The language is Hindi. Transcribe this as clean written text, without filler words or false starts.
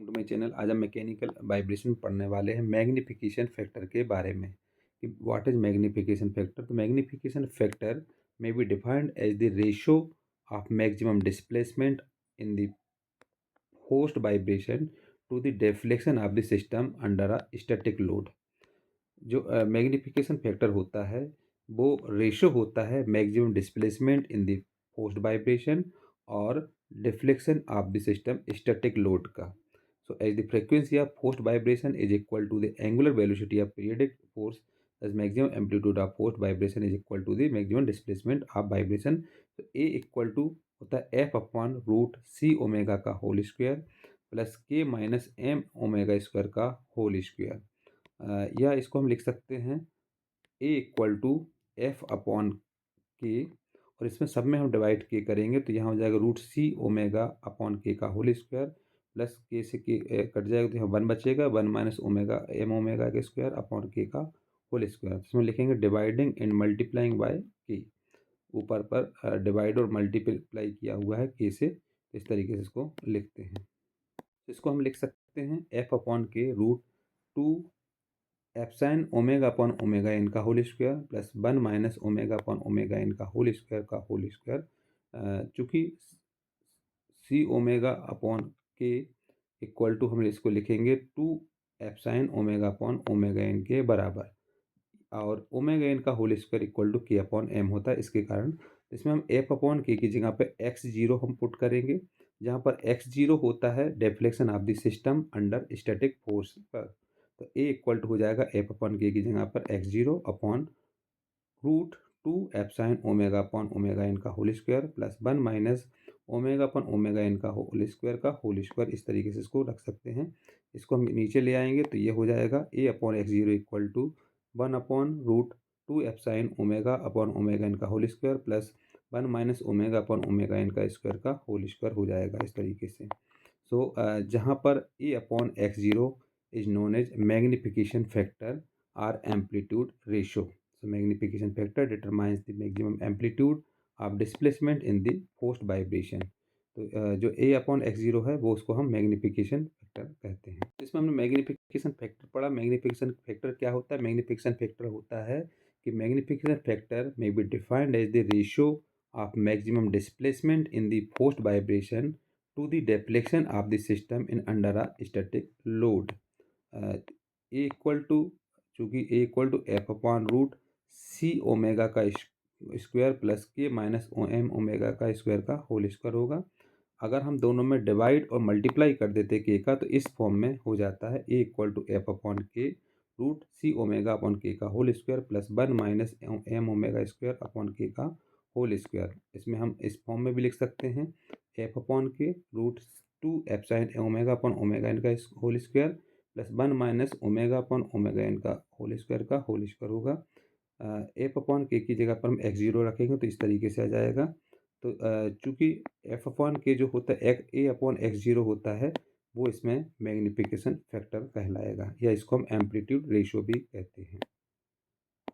To my channel. आज हम मैकेनिकल वाइब्रेशन पढ़ने वाले हैं मैग्निफिकेशन फैक्टर के बारे में कि व्हाट इज मैग्निफिकेशन फैक्टर। तो magnification factor may be defined as the ratio of maximum displacement in the forced vibration to the deflection of the system under a static load. जो मैग्निफिकेशन फैक्टर होता है वो रेशो होता है maximum displacement in the forced vibration और deflection of the system static load का। So as the frequency of forced vibration is equal to the angular velocity of periodic force, as maximum amplitude of forced vibration is equal to the maximum displacement of vibration. तो A इक्वल टू होता है F upon root C omega का whole square plus K minus M omega square का होल स्क्वायर। या इसको हम लिख सकते हैं A equal to F upon K, और इसमें सब में हम डिवाइड के करेंगे तो यहाँ हो जाएगा root C omega upon K का होल स्क्वायर प्लस के से के कट जाएगा तो यहाँ वन बचेगा, one minus omega M omega के स्क्वायर अपॉन के का होल स्क्वायर। इसमें लिखेंगे डिवाइडिंग एंड मल्टीप्लाइंग बाय के, ऊपर पर डिवाइड और मल्टीप्लाई किया हुआ है के से, इस तरीके से इसको लिखते हैं। इसको हम लिख सकते हैं F upon K root two epsilon omega upon omega N का whole square plus one minus omega upon omega N का होल स्क्वायर का होल स्क्वायर। चूँकि C omega upon K equal to हम इसको लिखेंगे two epsilon omega upon omega N के बराबर, और ओमेगा एन का whole square equal to K upon M होता है। इसके कारण इसमें हम एफ अपॉन के की जगह पे एक्स जीरो हम पुट करेंगे, जहाँ पर एक्स जीरो होता है deflection of the system under static force पर। तो ए इक्वल टू हो जाएगा एफ अपॉन के की जगह पर X zero upon root two epsilon omega upon omega N का whole square plus one minus omega upon omega N का होल स्क्वायर। इस तरीके से इसको रख सकते हैं। इसको हम नीचे ले आएंगे तो ये हो जाएगा A upon X zero equal to one upon root two epsilon omega upon omega N का whole square plus one minus omega upon omega N का स्क्वायर का होल स्क्वायर हो जाएगा इस तरीके से। सो जहाँ पर A upon X zero is known as magnification factor or amplitude ratio. So magnification factor determines the maximum amplitude of displacement in the forced vibration। तो जो a अपॉन एक्स जीरो है वो उसको हम मैग्निफिकेशन फैक्टर कहते हैं। इसमें हमने मैग्निफिकेशन फैक्टर पढ़ा। मैग्निफिकेशन फैक्टर क्या होता है? मैग्निफिकेशन फैक्टर होता है कि magnification factor may be defined as the ratio of maximum displacement in the forced vibration to the deflection of the system in under a static load. A equal to, चूँकि A equal to F upon root C omega का square plus K minus O M omega का स्क्वायर का होल स्क्वायर होगा। अगर हम दोनों में डिवाइड और मल्टीप्लाई कर देते के का तो इस फॉर्म में हो जाता है A equal to F upon K root C omega upon K का whole square plus one minus M omega square upon K का होल स्क्वायर। इसमें हम इस फॉर्म में भी लिख सकते हैं F upon K root two epsilon omega upon omega N का whole square plus one minus omega upon omega N का होल स्क्वायर होगा। एफ अपॉन के की जगह पर हम एक्स जीरो रखेंगे तो इस तरीके से आ जाएगा। तो चूँकि एफ अपॉन के जो होता है ए अपॉन एक्स जीरो होता है वो इसमें मैग्निफिकेशन फैक्टर कहलाएगा, या इसको हम एम्पलीट्यूड रेशियो भी कहते हैं।